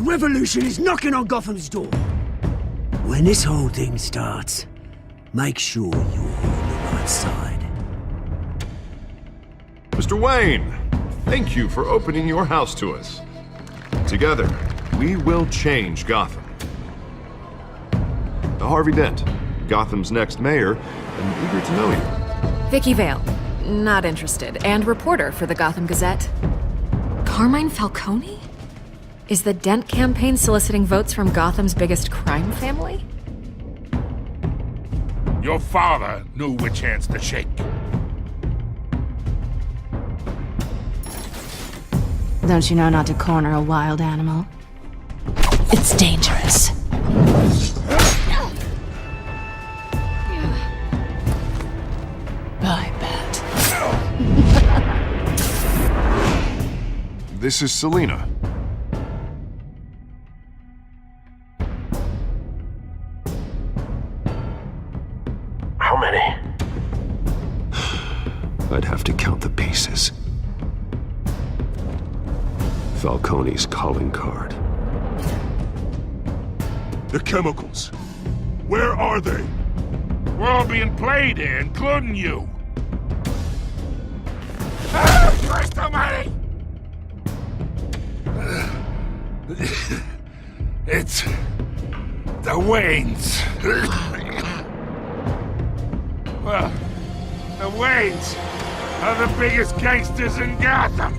revolution is knocking on Gotham's door. When this whole thing starts, make sure you're on the right side. Mr. Wayne, thank you for opening your house to us. Together, we will change Gotham. Harvey Dent, Gotham's next mayor, and eager to know you. Vicky Vale, not interested, and reporter for the Gotham Gazette. Carmine Falcone? Is the Dent campaign soliciting votes from Gotham's biggest crime family? Your father knew which hands to shake. Don't you know not to corner a wild animal? It's dangerous. I bet. This is Selina. How many? I'd have to count the pieces. Falcone's calling card. The chemicals. Where are they? We're all being played here, including you. Ah, Christ almighty! It's the Waynes. Well, the Waynes are the biggest gangsters in Gotham.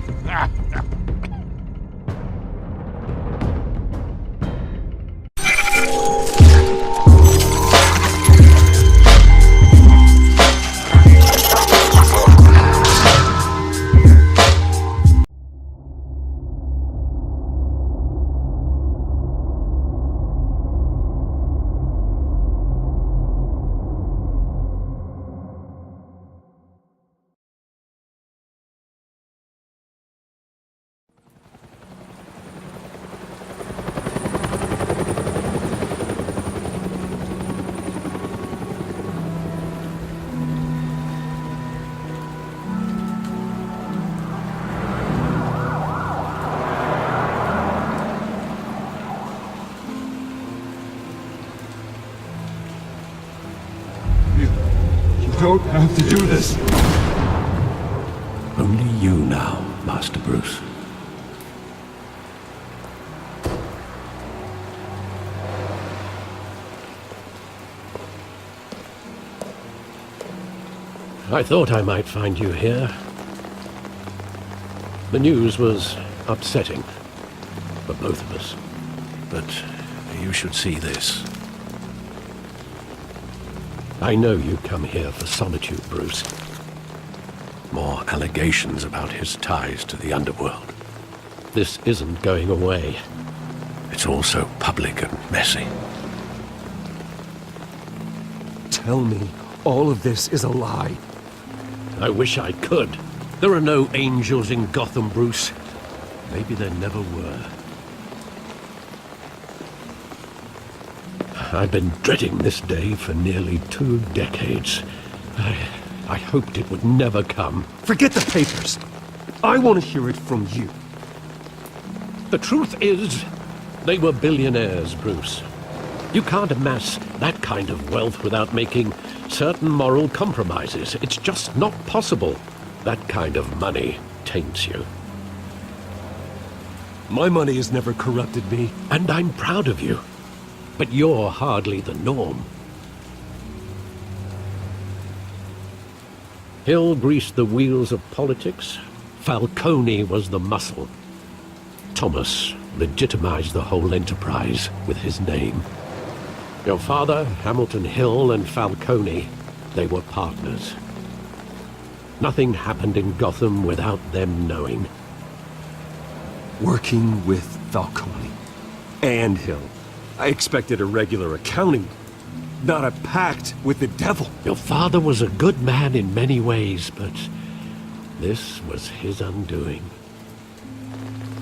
Don't have to do this. Only you now, Master Bruce. I thought I might find you here. The news was upsetting for both of us. But you should see this. I know you come here for solitude, Bruce. More allegations about his ties to the underworld. This isn't going away. It's all so public and messy. Tell me all of this is a lie. I wish I could. There are no angels in Gotham, Bruce. Maybe there never were. I've been dreading this day for nearly 2 decades. I hoped it would never come. Forget the papers. I want to hear it from you. The truth is, they were billionaires, Bruce. You can't amass that kind of wealth without making certain moral compromises. It's just not possible. That kind of money taints you. My money has never corrupted me. And I'm proud of you. But you're hardly the norm. Hill greased the wheels of politics. Falcone was the muscle. Thomas legitimized the whole enterprise with his name. Your father, Hamilton Hill, and Falcone, they were partners. Nothing happened in Gotham without them knowing. Working with Falcone and Hill. I expected a regular accounting, not a pact with the devil. Your father was a good man in many ways, but this was his undoing.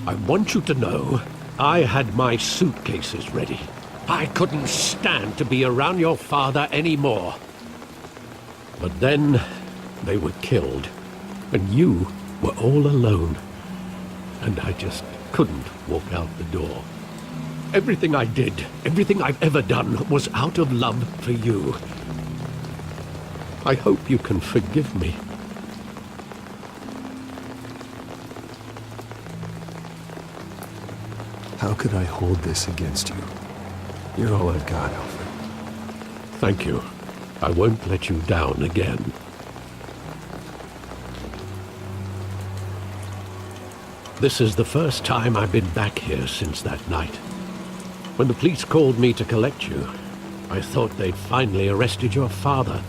I want you to know, I had my suitcases ready. I couldn't stand to be around your father anymore. But then, they were killed, and you were all alone. And I just couldn't walk out the door. Everything I did, everything I've ever done, was out of love for you. I hope you can forgive me. How could I hold this against you? You're all I've got, Alfred. Thank you. I won't let you down again. This is the first time I've been back here since that night. When the police called me to collect you, I thought they'd finally arrested your father.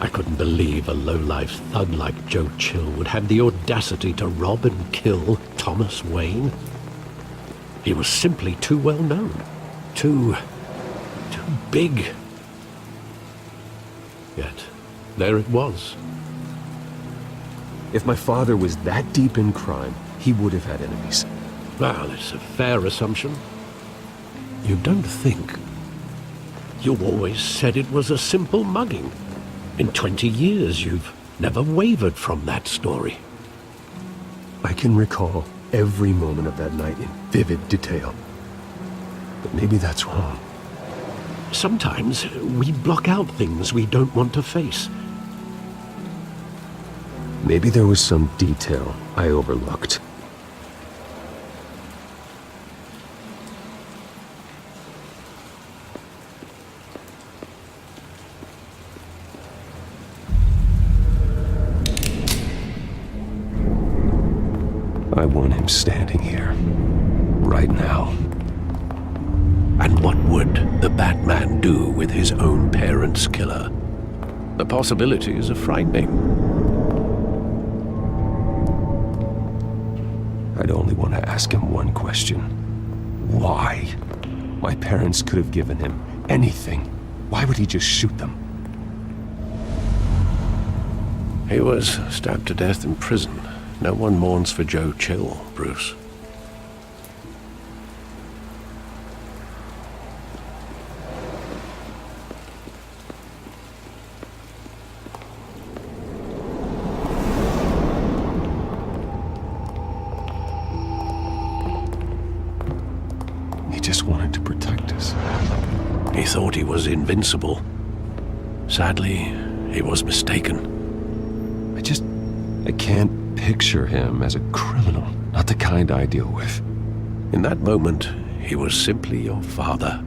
I couldn't believe a low-life thug like Joe Chill would have the audacity to rob and kill Thomas Wayne. He was simply too well known. Too big. Yet, there it was. If my father was that deep in crime, he would have had enemies. Well, it's a fair assumption. You don't think? You always said it was a simple mugging. In 20 years, you've never wavered from that story. I can recall every moment of that night in vivid detail. But maybe that's wrong. Sometimes we block out things we don't want to face. Maybe there was some detail I overlooked. I want him standing here, right now. And what would the Batman do with his own parents' killer? The possibilities are frightening. I'd only want to ask him one question. Why? My parents could have given him anything. Why would he just shoot them? He was stabbed to death in prison. No one mourns for Joe Chill, Bruce. He just wanted to protect us. He thought he was invincible. Sadly, he was mistaken. I can't picture him as a criminal, not the kind I deal with. In that moment, he was simply your father.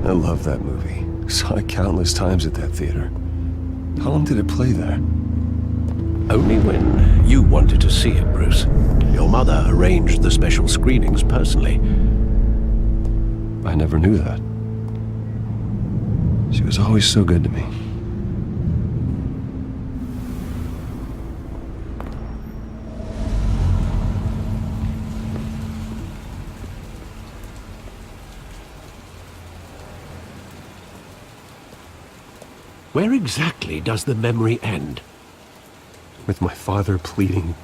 I love that movie. Saw it countless times at that theater. How long did it play there? Only when you wanted to see it, Bruce. Your mother arranged the special screenings personally. I never knew that. She was always so good to me. Where exactly does the memory end? With my father pleading,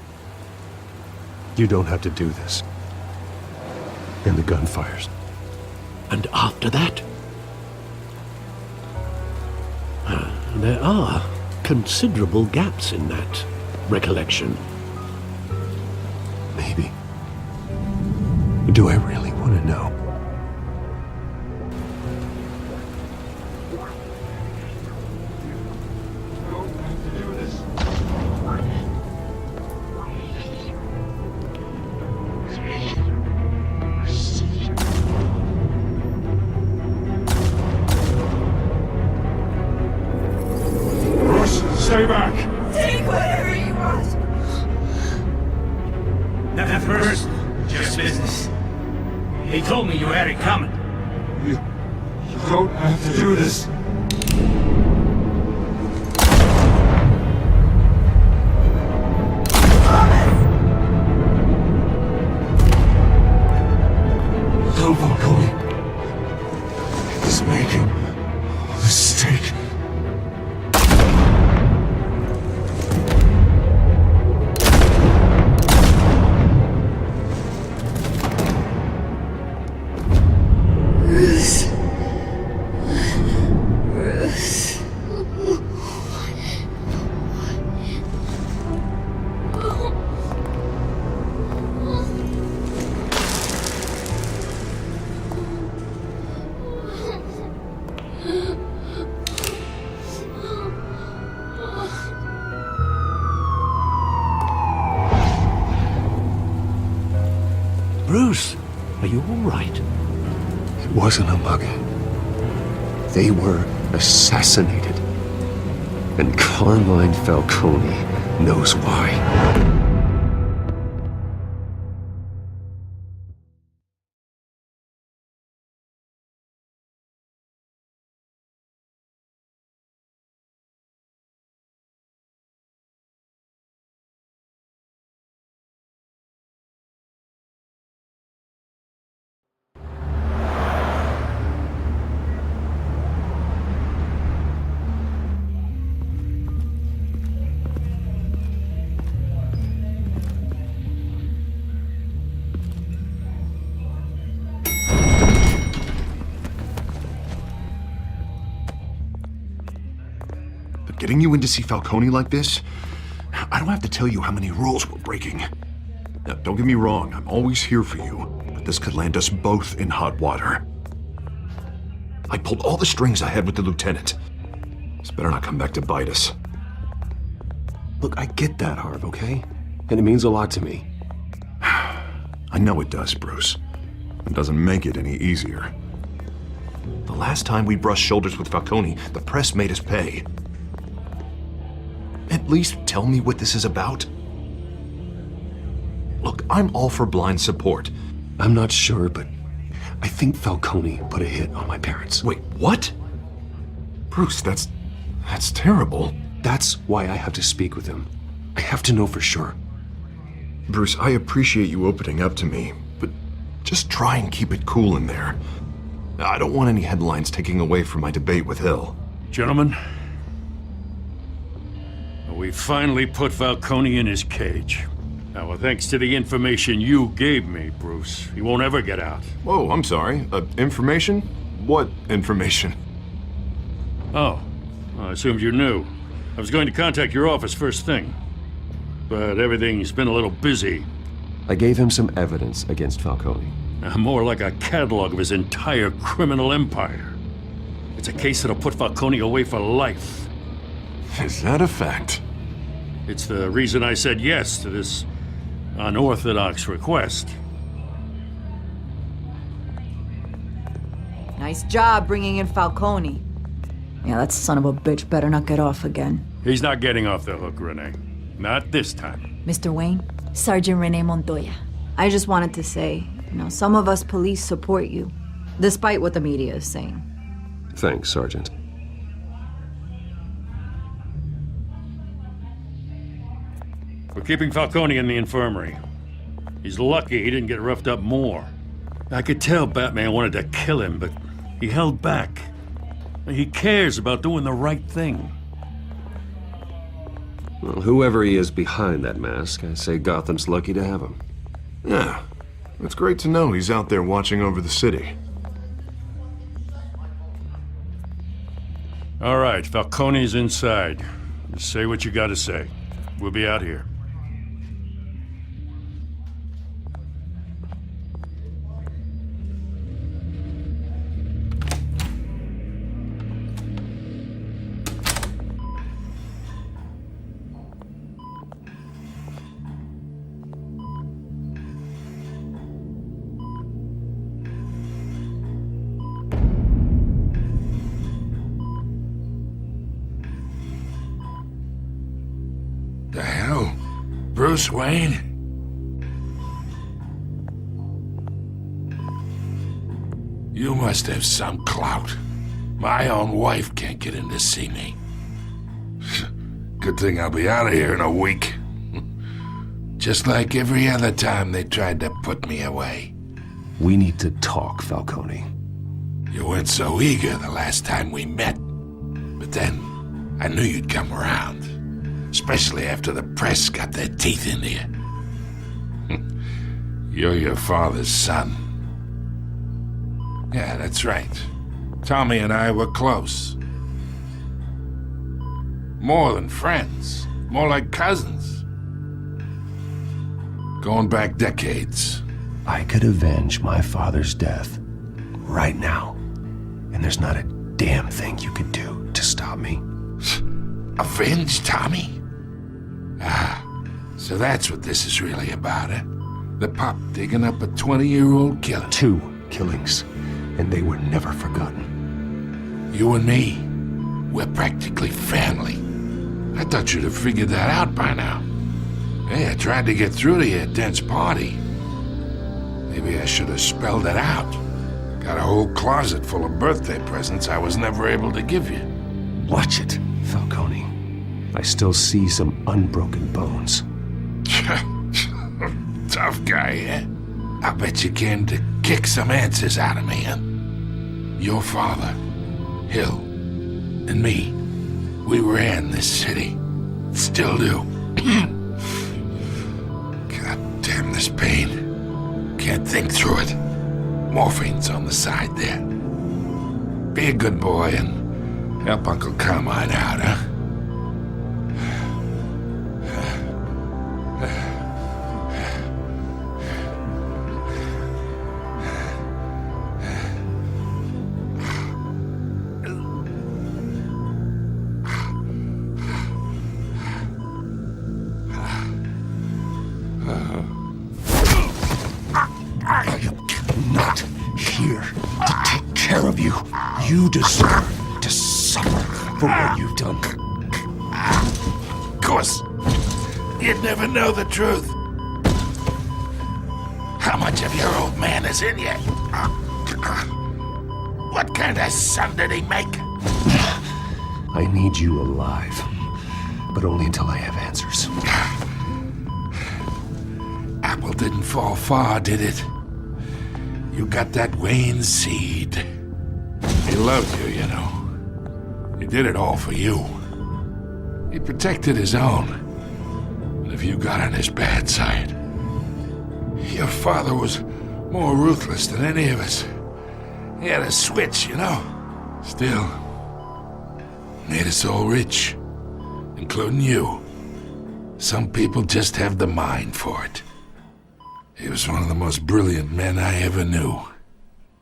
"You don't have to do this." And the gunfires. And after that? There are considerable gaps in that recollection. Maybe. Do I really want to know? Stay back! Take whatever you want! Nothing personal, just business. He told me you had it coming. You don't have to do this. Don't walk away. He's making a mistake. Are you all right? It wasn't a mug. They were assassinated. And Carmine Falcone knows why. Getting you in to see Falcone like this? I don't have to tell you how many rules we're breaking. Now, don't get me wrong, I'm always here for you, but this could land us both in hot water. I pulled all the strings I had with the lieutenant. This better not come back to bite us. Look, I get that, Harv, okay? And it means a lot to me. I know it does, Bruce. It doesn't make it any easier. The last time we brushed shoulders with Falcone, the press made us pay. At least tell me what this is about. Look, I'm all for blind support. I'm not sure, but I think Falcone put a hit on my parents. Wait, what? Bruce, that's terrible. That's why I have to speak with him. I have to know for sure. Bruce, I appreciate you opening up to me, but just try and keep it cool in there. I don't want any headlines taking away from my debate with Hill. Gentlemen, we finally put Falcone in his cage. Now, thanks to the information you gave me, Bruce, he won't ever get out. Whoa, I'm sorry. Information? What information? Oh, I assumed you knew. I was going to contact your office first thing, but everything's been a little busy. I gave him some evidence against Falcone. More like a catalog of his entire criminal empire. It's a case that'll put Falcone away for life. Is that a fact? It's the reason I said yes to this unorthodox request. Nice job bringing in Falcone. Yeah, that son of a bitch better not get off again. He's not getting off the hook, Renee. Not this time. Mr. Wayne, Sergeant Renee Montoya. I just wanted to say, some of us police support you, despite what the media is saying. Thanks, Sergeant. We're keeping Falcone in the infirmary. He's lucky he didn't get roughed up more. I could tell Batman wanted to kill him, but he held back. He cares about doing the right thing. Well, whoever he is behind that mask, I say Gotham's lucky to have him. Yeah, it's great to know he's out there watching over the city. All right, Falcone's inside. Just say what you gotta say. We'll be out here. The hell? Bruce Wayne? You must have some clout. My own wife can't get in to see me. Good thing I'll be out of here in a week. Just like every other time they tried to put me away. We need to talk, Falcone. You weren't so eager the last time we met. But then, I knew you'd come around. Especially after the press got their teeth into you. You're your father's son. Yeah, that's right. Tommy and I were close. More than friends. More like cousins. Going back decades. I could avenge my father's death right now. And there's not a damn thing you could do to stop me. Avenge Tommy? Ah, so that's what this is really about, eh? The pup digging up a 20-year-old killer. 2 killings, and they were never forgotten. You and me, we're practically family. I thought you'd have figured that out by now. Hey, I tried to get through to your dense party. Maybe I should have spelled it out. Got a whole closet full of birthday presents I was never able to give you. Watch it, Falcone. I still see some unbroken bones. Tough guy, yeah? I bet you came to kick some answers out of me, huh? Your father, Hill, and me, we ran this city. Still do. God damn this pain. Can't think through it. Morphine's on the side there. Be a good boy and help Uncle Carmine out, huh? Not here to take care of you. You deserve to suffer for what you've done. Of course, you'd never know the truth. How much of your old man is in you? What kind of son did he make? I need you alive, but only until I have answers. Apple didn't fall far, did it? You got that Wayne seed. He loved you, you know. He did it all for you. He protected his own. And if you got on his bad side, your father was more ruthless than any of us. He had a switch, you know. Still, made us all rich, including you. Some people just have the mind for it. He was one of the most brilliant men I ever knew.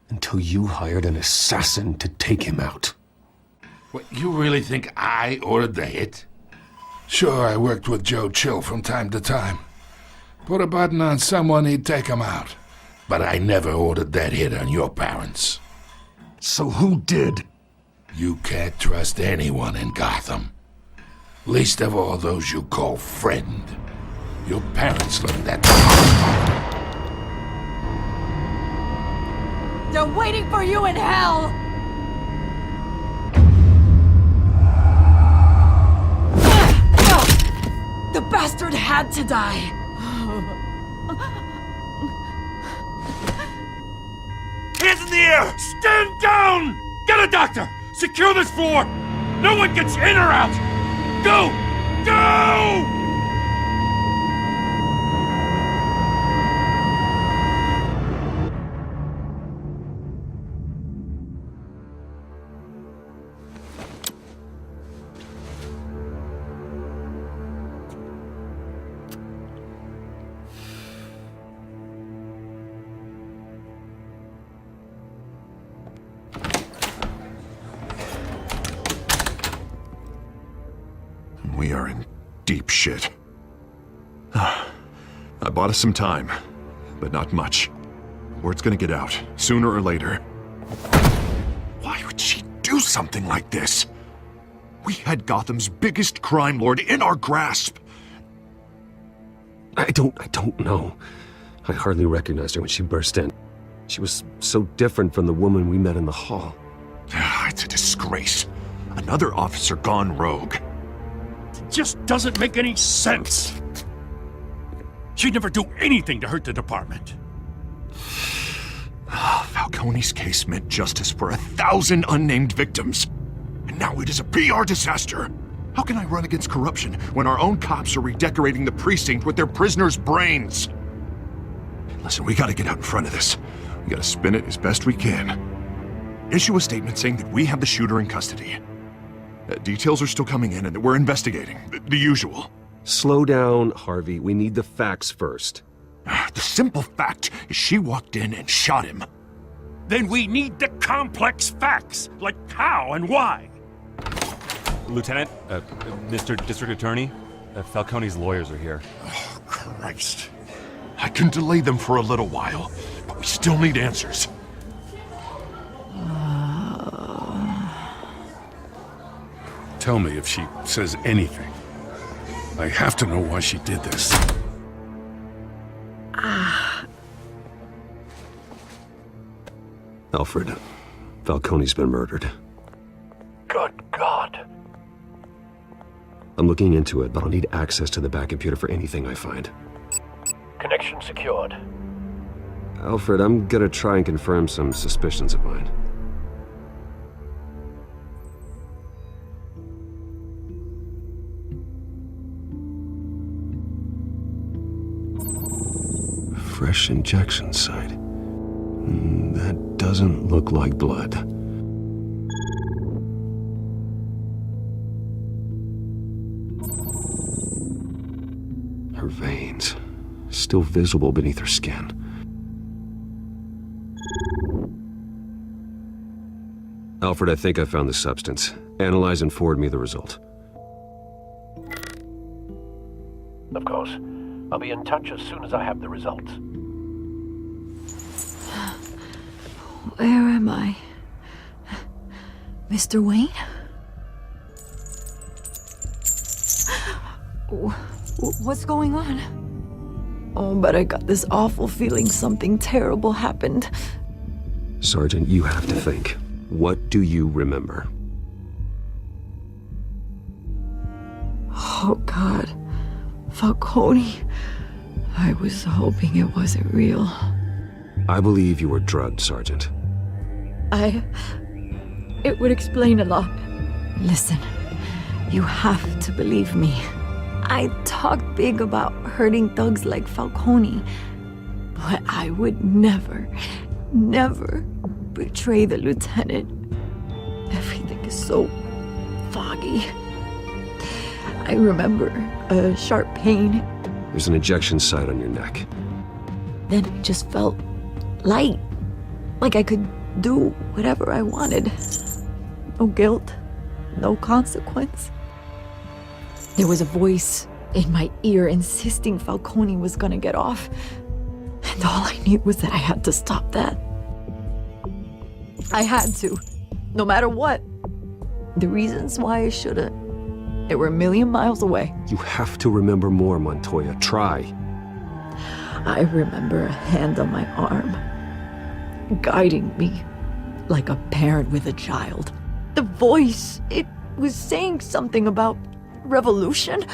Until you hired an assassin to take him out. What, you really think I ordered the hit? Sure, I worked with Joe Chill from time to time. Put a button on someone, he'd take him out. But I never ordered that hit on your parents. So who did? You can't trust anyone in Gotham. Least of all those you call friend. Your parents looked at They're waiting for you in hell! The bastard had to die! Hands in the air! Stand down! Get a doctor! Secure this floor! No one gets in or out! Go! Go! We are in deep shit. I bought us some time, but not much. Word's gonna get out, sooner or later. Why would she do something like this? We had Gotham's biggest crime lord in our grasp. I don't know. I hardly recognized her when she burst in. She was so different from the woman we met in the hall. It's a disgrace. Another officer gone rogue. Just doesn't make any sense. She'd never do anything to hurt the department. Falcone's case meant justice for 1,000 unnamed victims. And now it is a PR disaster. How can I run against corruption when our own cops are redecorating the precinct with their prisoners' brains? Listen, we gotta get out in front of this. We gotta spin it as best we can. Issue a statement saying that we have the shooter in custody. Details are still coming in and that we're investigating. The usual. Slow down, Harvey. We need the facts first. The simple fact is she walked in and shot him. Then we need the complex facts, like how and why. Lieutenant, Mr. District Attorney, Falcone's lawyers are here. Oh, Christ. I can delay them for a little while, but we still need answers. Tell me if she says anything. I have to know why she did this. Alfred, Falcone's been murdered. Good God. I'm looking into it, but I'll need access to the back computer for anything I find. Connection secured. Alfred, I'm gonna try and confirm some suspicions of mine. Fresh injection site. That doesn't look like blood. Her veins, still visible beneath her skin. Alfred, I think I found the substance. Analyze and forward me the result. Of course. I'll be in touch as soon as I have the results. Where am I? Mr. Wayne? What's going on? Oh, but I got this awful feeling something terrible happened. Sergeant, you have to think. What do you remember? Oh, God. Falcone. I was hoping it wasn't real. I believe you were drugged, Sergeant. It would explain a lot. Listen, you have to believe me. I talked big about hurting thugs like Falcone, but I would never betray the lieutenant. Everything is so foggy. I remember a sharp pain. There's an injection site on your neck. Then it just felt light. Like I could do whatever I wanted. No guilt, no consequence. There was a voice in my ear insisting Falcone was gonna get off. And all I knew was that I had to stop that. I had to, no matter what. The reasons why I shouldn't, they were a million miles away. You have to remember more, Montoya. Try. I remember a hand on my arm, guiding me like a parent with a child. The voice, it was saying something about revolution.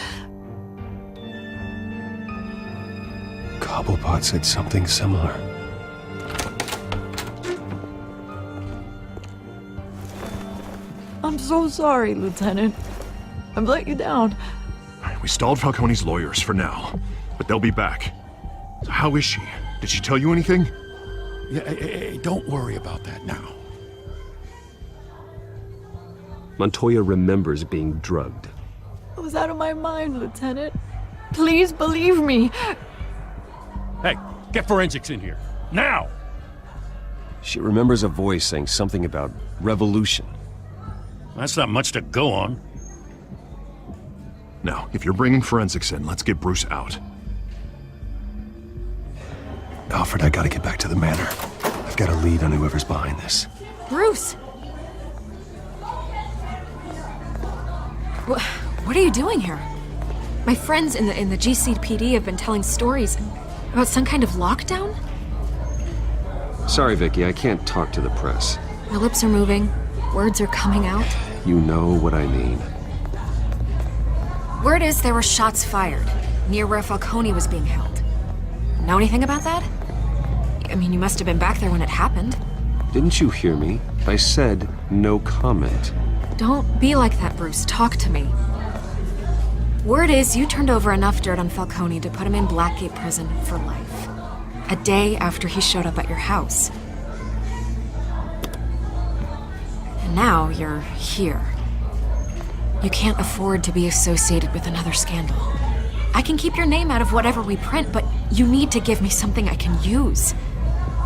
Cobblepot said something similar. I'm so sorry, Lieutenant. I've let you down. We stalled Falcone's lawyers for now, but they'll be back. So how is she? Did she tell you anything? Yeah, hey, don't worry about that now. Montoya remembers being drugged. I was out of my mind, Lieutenant. Please believe me. Hey, get forensics in here. Now! She remembers a voice saying something about revolution. That's not much to go on. Now, if you're bringing forensics in, let's get Bruce out. Alfred, I gotta get back to the manor. I've got a lead on whoever's behind this. Bruce! What are you doing here? My friends in the GCPD have been telling stories about some kind of lockdown? Sorry, Vicky, I can't talk to the press. My lips are moving. Words are coming out. You know what I mean. Word is there were shots fired near where Falcone was being held. Know anything about that? I mean, you must have been back there when it happened. Didn't you hear me? I said no comment. Don't be like that, Bruce. Talk to me. Word is you turned over enough dirt on Falcone to put him in Blackgate Prison for life. A day after he showed up at your house. And now you're here. You can't afford to be associated with another scandal. I can keep your name out of whatever we print, but you need to give me something I can use.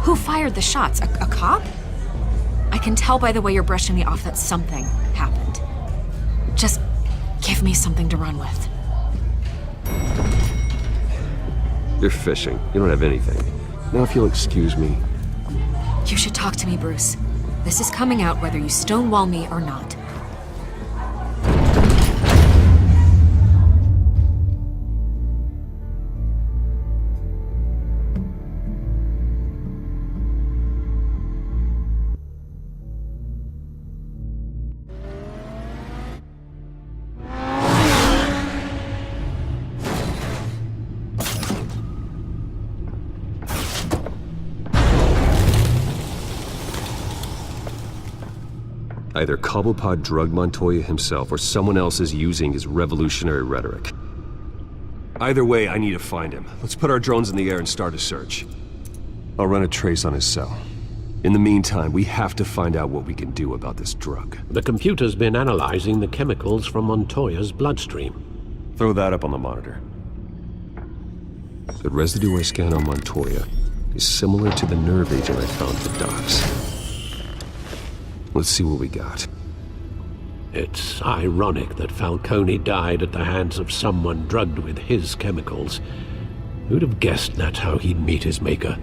Who fired the shots? A cop? I can tell by the way you're brushing me off that something happened. Just give me something to run with. You're fishing. You don't have anything. Now if you'll excuse me. You should talk to me, Bruce. This is coming out whether you stonewall me or not. Either Cobblepot drugged Montoya himself or someone else is using his revolutionary rhetoric. Either way, I need to find him. Let's put our drones in the air and start a search. I'll run a trace on his cell. In the meantime, we have to find out what we can do about this drug. The computer's been analyzing the chemicals from Montoya's bloodstream. Throw that up on the monitor. The residue I scanned on Montoya is similar to the nerve agent I found at the docks. Let's see what we got. It's ironic that Falcone died at the hands of someone drugged with his chemicals. Who'd have guessed that's how he'd meet his maker?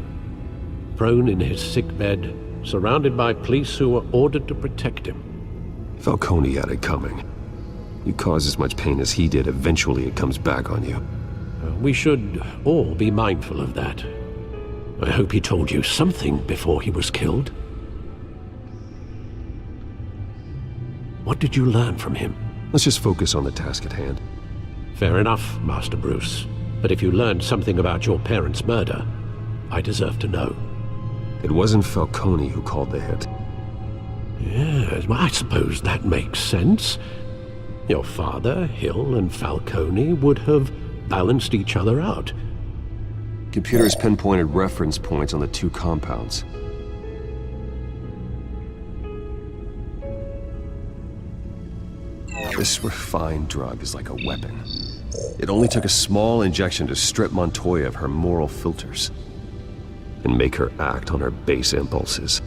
Prone in his sickbed, surrounded by police who were ordered to protect him. Falcone had it coming. You cause as much pain as he did, eventually it comes back on you. We should all be mindful of that. I hope he told you something before he was killed. What did you learn from him? Let's just focus on the task at hand. Fair enough, Master Bruce. But if you learned something about your parents' murder, I deserve to know. It wasn't Falcone who called the hit. Yes, well, I suppose that makes sense. Your father, Hill, and Falcone would have balanced each other out. Computers pinpointed reference points on the two compounds. This refined drug is like a weapon. It only took a small injection to strip Montoya of her moral filters and make her act on her base impulses.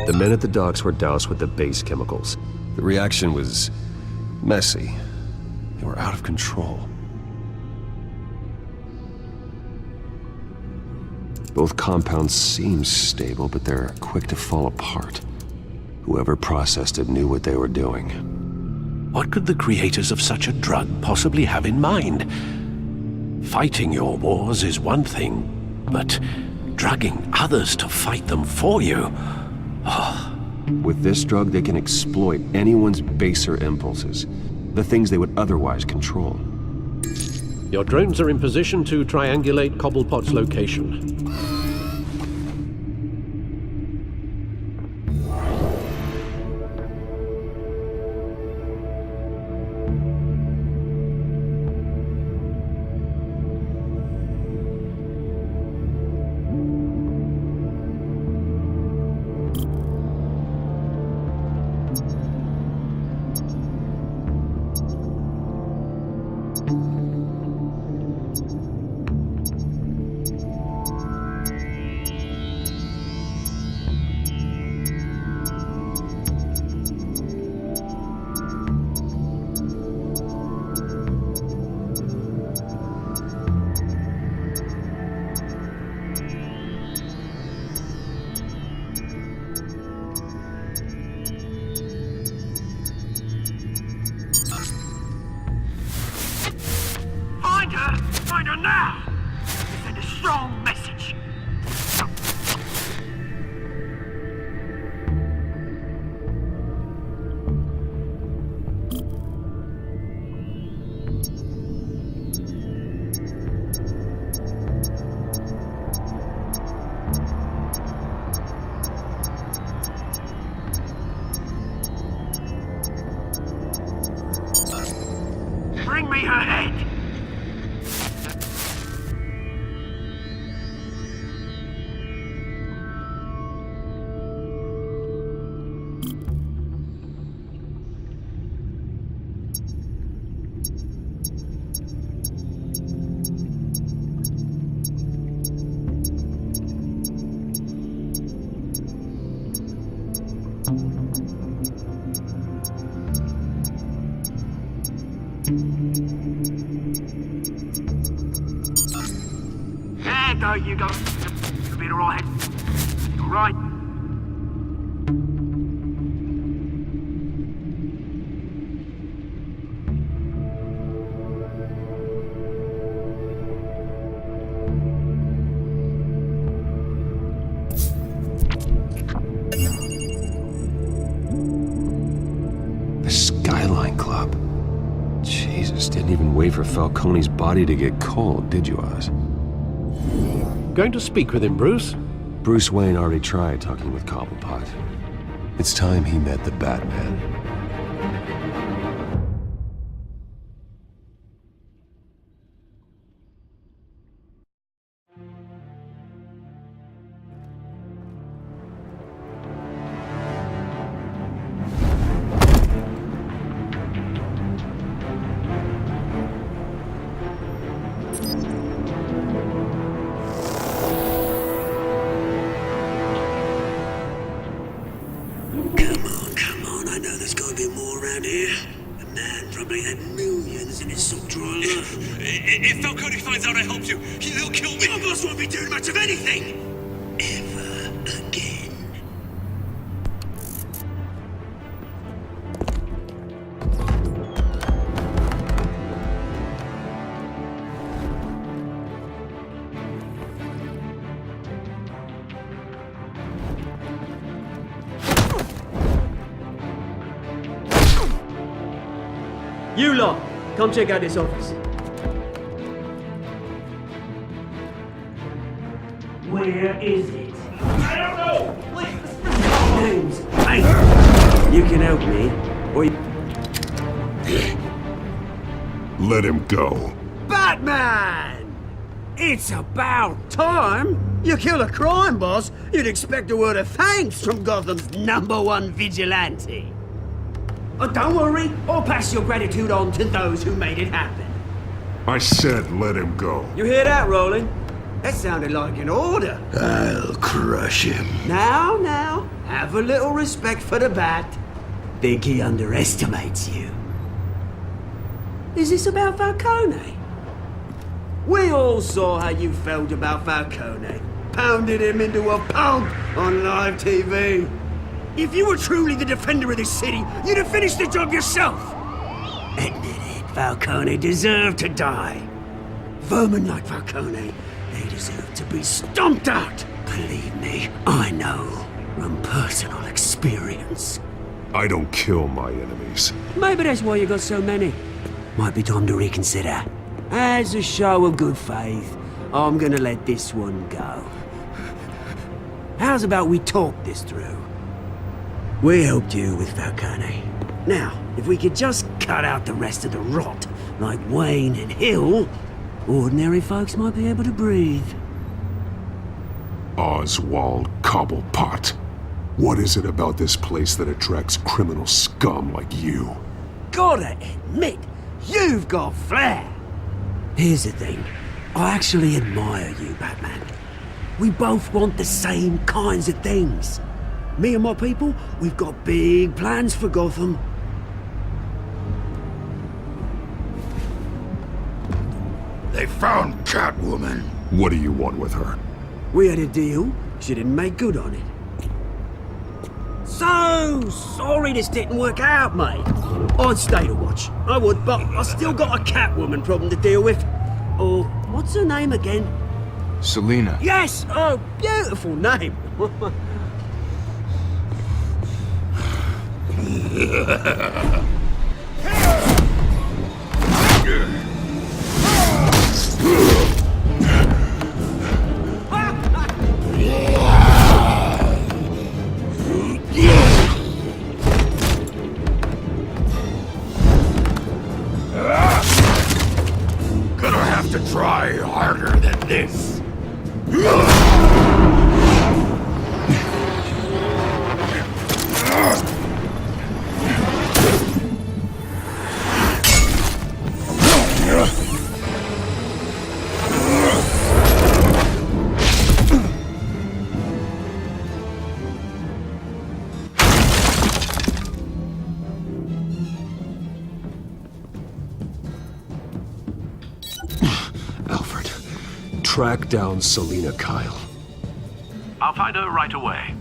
The men at the docks were doused with the base chemicals. The reaction was messy. They were out of control. Both compounds seem stable, but they're quick to fall apart. Whoever processed it knew what they were doing. What could the creators of such a drug possibly have in mind? Fighting your wars is one thing, but drugging others to fight them for you? Oh. With this drug, they can exploit anyone's baser impulses, the things they would otherwise control. Your drones are in position to triangulate Cobblepot's location. let go, you go. You'll be alright. Alright. The Skyline Club. Jesus, didn't even wait for Falcone's body to get cold, did you, Oz? Going to speak with him, Bruce? Bruce Wayne already tried talking with Cobblepot. It's time he met the Batman. Come on, I know there's gotta be more around here. The man probably had millions in his sock drawer. If Falcone finds out I helped you, he'll kill me. Your boss won't be doing much of anything! Ever again. You lot, come check out this office. Where is it? I don't know. Please. Names. Hey, you can help me, or you... Let him go. Batman! It's about time! You kill a crime boss, you'd expect a word of thanks from Gotham's #1 vigilante. Oh, don't worry, I'll pass your gratitude on to those who made it happen. I said let him go. You hear that, Roland? That sounded like an order. I'll crush him. Now, have a little respect for the Bat. Think he underestimates you. Is this about Falcone? We all saw how you felt about Falcone. Pounded him into a pulp on live TV. If you were truly the defender of this city, you'd have finished the job yourself. Admit it, Falcone deserved to die. Vermin like Falcone, they deserve to be stomped out. Believe me, I know from personal experience. I don't kill my enemies. Maybe that's why you got so many. Might be time to reconsider. As a show of good faith, I'm gonna let this one go. How's about we talk this through? We helped you with Falcone. Now, if we could just cut out the rest of the rot, like Wayne and Hill, ordinary folks might be able to breathe. Oswald Cobblepot. What is it about this place that attracts criminal scum like you? Gotta admit, you've got flair. Here's the thing. I actually admire you, Batman. We both want the same kinds of things. Me and my people, we've got big plans for Gotham. They found Catwoman. What do you want with her? We had a deal. She didn't make good on it. So sorry this didn't work out, mate. I'd stay to watch. I would, but I still got a Catwoman problem to deal with. Oh, what's her name again? Selina. Yes! Oh, beautiful name. Gonna have to try harder than this. track down Selina Kyle. I'll find her right away.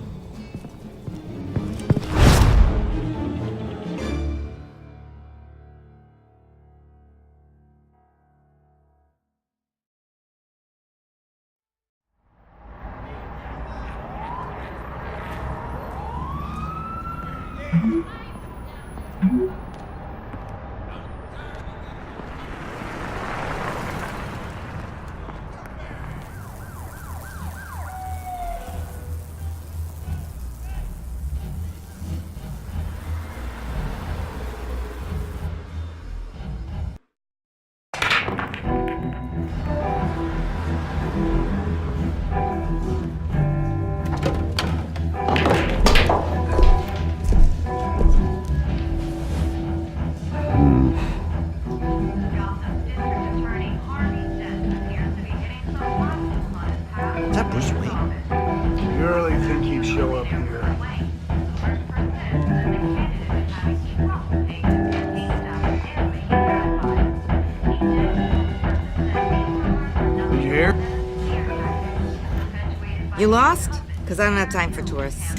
You lost? Because I don't have time for tourists.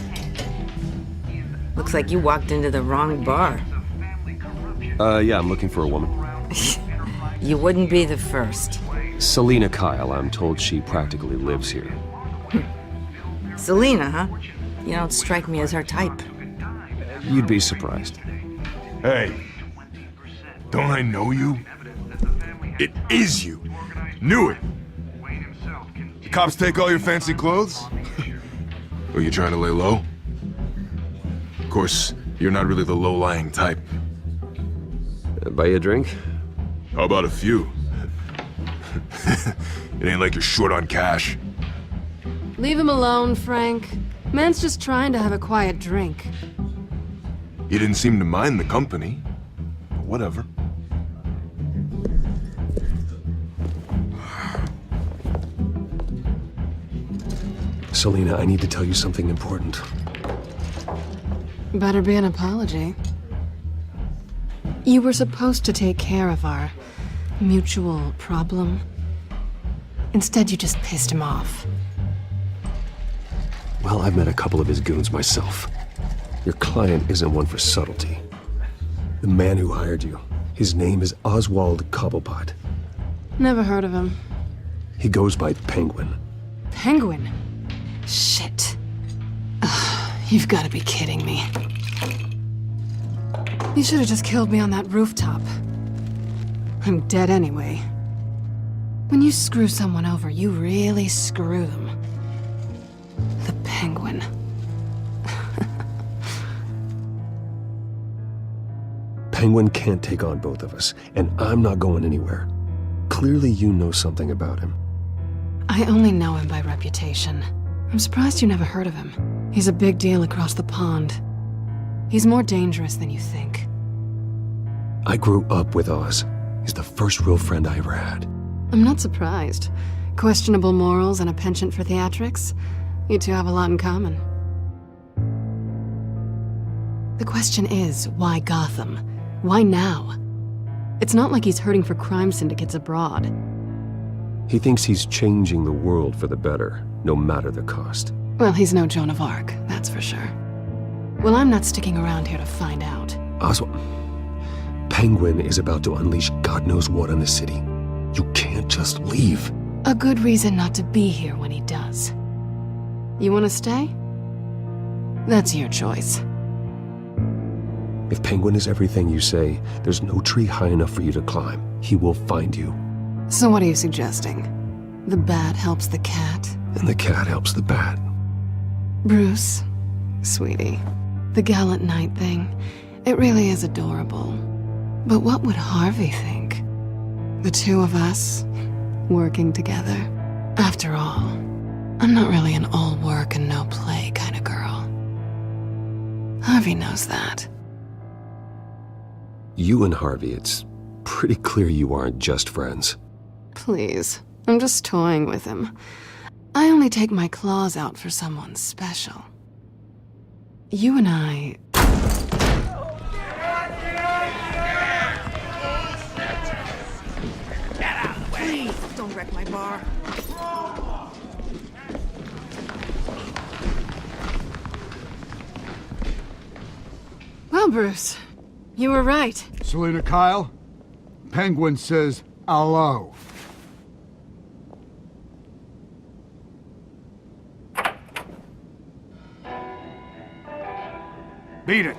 Looks like you walked into the wrong bar. Yeah, I'm looking for a woman. You wouldn't be the first. Selina Kyle, I'm told she practically lives here. Selina, huh? You don't strike me as her type. You'd be surprised. Hey, don't I know you? It is you. Knew it. The cops take all your fancy clothes? Or you trying to lay low? Of course, you're not really the low-lying type. Buy you a drink? How about a few? It ain't like you're short on cash. Leave him alone, Frank. Man's just trying to have a quiet drink. You didn't seem to mind the company. But whatever. Selina, I need to tell you something important. Better be an apology. You were supposed to take care of our mutual problem. Instead, you just pissed him off. Well, I've met a couple of his goons myself. Your client isn't one for subtlety. The man who hired you, his name is Oswald Cobblepot. Never heard of him. He goes by Penguin. Penguin? Shit. Ugh, you've got to be kidding me. You should have just killed me on that rooftop. I'm dead anyway. When you screw someone over, you really screw them. The Penguin. Penguin can't take on both of us, and I'm not going anywhere. Clearly you know something about him. I only know him by reputation. I'm surprised you never heard of him. He's a big deal across the pond. He's more dangerous than you think. I grew up with Oz. He's the first real friend I ever had. I'm not surprised. Questionable morals and a penchant for theatrics? You two have a lot in common. The question is, why Gotham? Why now? It's not like he's hurting for crime syndicates abroad. He thinks he's changing the world for the better, no matter the cost. Well, he's no Joan of Arc, that's for sure. Well, I'm not sticking around here to find out. Oswald, Penguin is about to unleash God knows what on the city. You can't just leave. A good reason not to be here when he does. You want to stay? That's your choice. If Penguin is everything you say, there's no tree high enough for you to climb. He will find you. So what are you suggesting? The bat helps the cat? And the cat helps the bat. Bruce, sweetie, the gallant knight thing, it really is adorable. But what would Harvey think? The two of us, working together. After all, I'm not really an all work and no play kind of girl. Harvey knows that. You and Harvey, it's pretty clear you aren't just friends. Please, I'm just toying with him. I only take my claws out for someone special. You and I... Please, don't wreck my bar. Bruce. You were right. Selina Kyle, Penguin says hello. Beat it.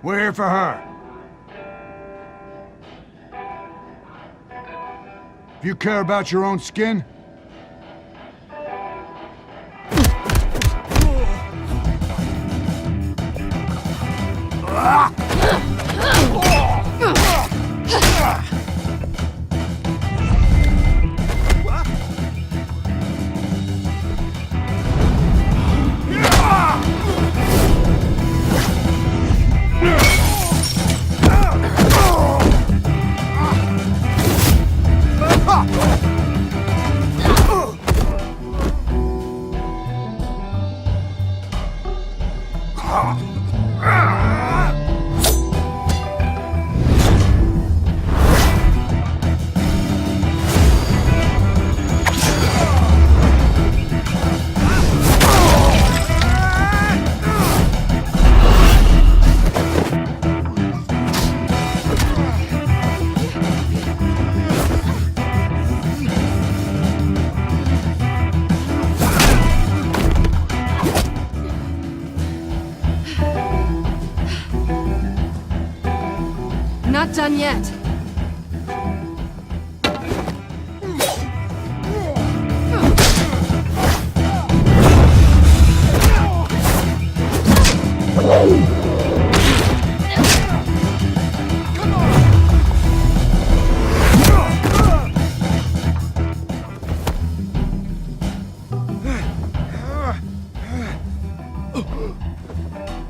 We're here for her. If you care about your own skin, Not done yet.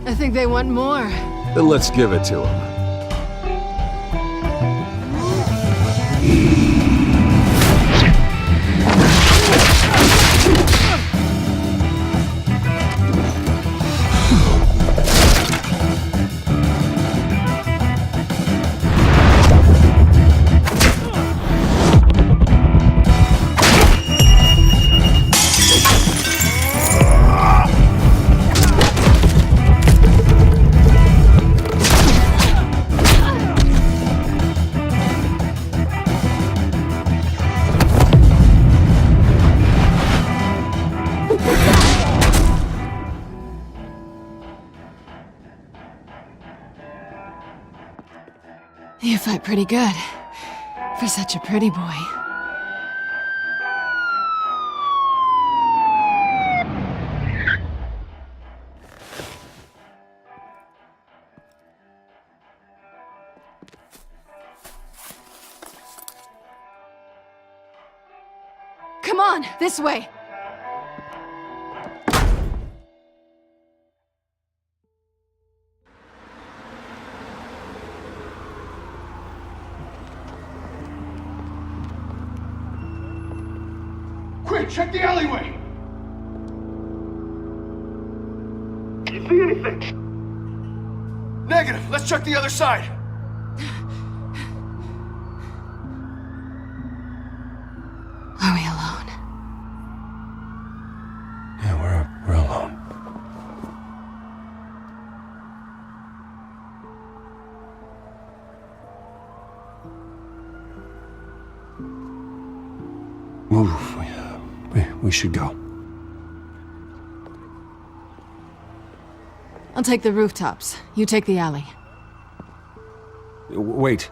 I think they want more. Then let's give it to them. You fight pretty good. For such a pretty boy. Come on, this way! Quick, check the alleyway! Do you see anything? Negative. Let's check the other side. Are we alone? Yeah, we're alone. Move. We should go. I'll take the rooftops. You take the alley. Wait.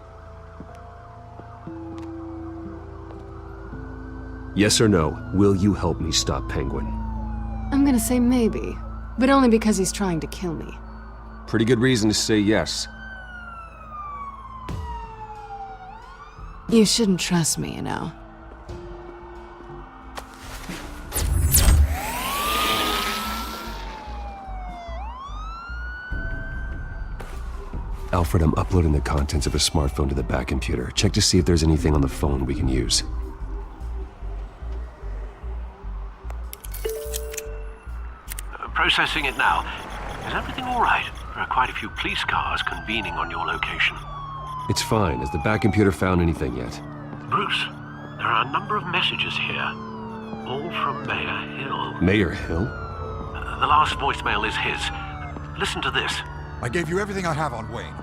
Yes or no, will you help me stop Penguin? I'm gonna say maybe, but only because he's trying to kill me. Pretty good reason to say yes. You shouldn't trust me, you know. Alfred, I'm uploading the contents of a smartphone to the back computer. Check to see if there's anything on the phone we can use. Processing it now. Is everything all right? There are quite a few police cars convening on your location. It's fine. Has the back computer found anything yet? Bruce, there are a number of messages here. All from Mayor Hill. Mayor Hill? The last voicemail is his. Listen to this. I gave you everything I have on Wayne.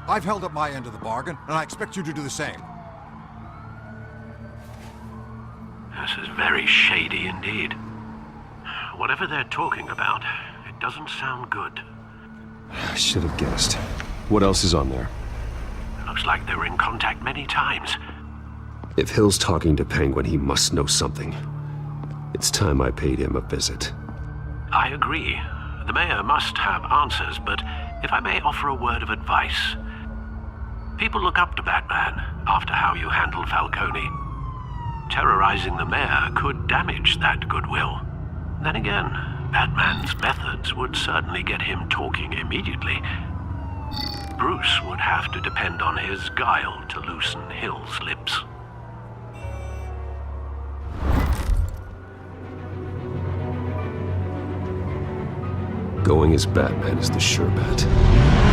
I've held up my end of the bargain, and I expect you to do the same. This is very shady indeed. Whatever they're talking about, it doesn't sound good. I should have guessed. What else is on there? Looks like they were in contact many times. If Hill's talking to Penguin, he must know something. It's time I paid him a visit. I agree. The mayor must have answers, but if I may offer a word of advice. People look up to Batman after how you handled Falcone. Terrorizing the mayor could damage that goodwill. Then again, Batman's methods would certainly get him talking immediately. Bruce would have to depend on his guile to loosen Hill's lips. Going as Batman is the sure bet.